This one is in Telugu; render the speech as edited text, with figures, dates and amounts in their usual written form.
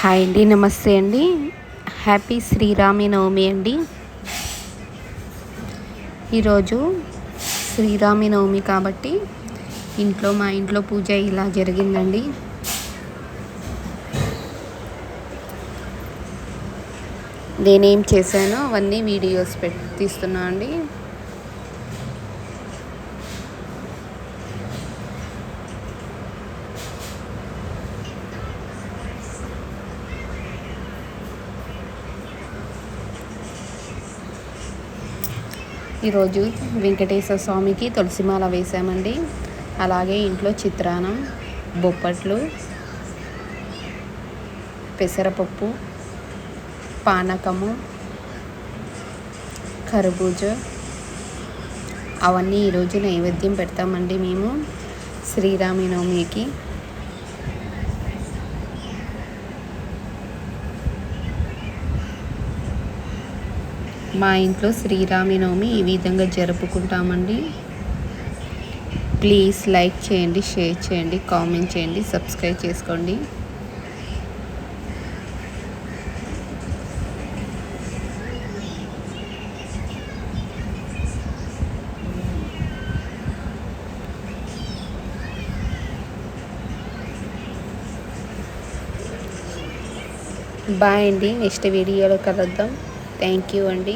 హాయ్ అండి, నమస్తే అండి. హ్యాపీ శ్రీరామనవమి అండి. ఈరోజు శ్రీరామనవమి కాబట్టి మా ఇంట్లో పూజ ఇలా జరిగిందండి. నేనేం చేశానో అవన్నీ వీడియోస్ తీస్తున్నా అండి. ఈరోజు వెంకటేశ్వర స్వామికి తులసిమాల వేసామండి. అలాగే ఇంట్లో చిత్రాన్నం, బొప్పట్లు, పెసరపప్పు, పానకము, కర్బూజ అవన్నీ ఈరోజు నైవేద్యం పెడతామండి మేము శ్రీరామనవమికి. మా ఇంట్లో శ్రీరామనవమి ఈ విధంగా జరుపుకుంటామండి. ప్లీజ్ లైక్ చేయండి, షేర్ చేయండి, కామెంట్ చేయండి, సబ్స్క్రైబ్ చేసుకోండి. బాయ్ అండి. నెక్స్ట్ వీడియోలో కలుద్దాం. థ్యాంక్ యూ అండి.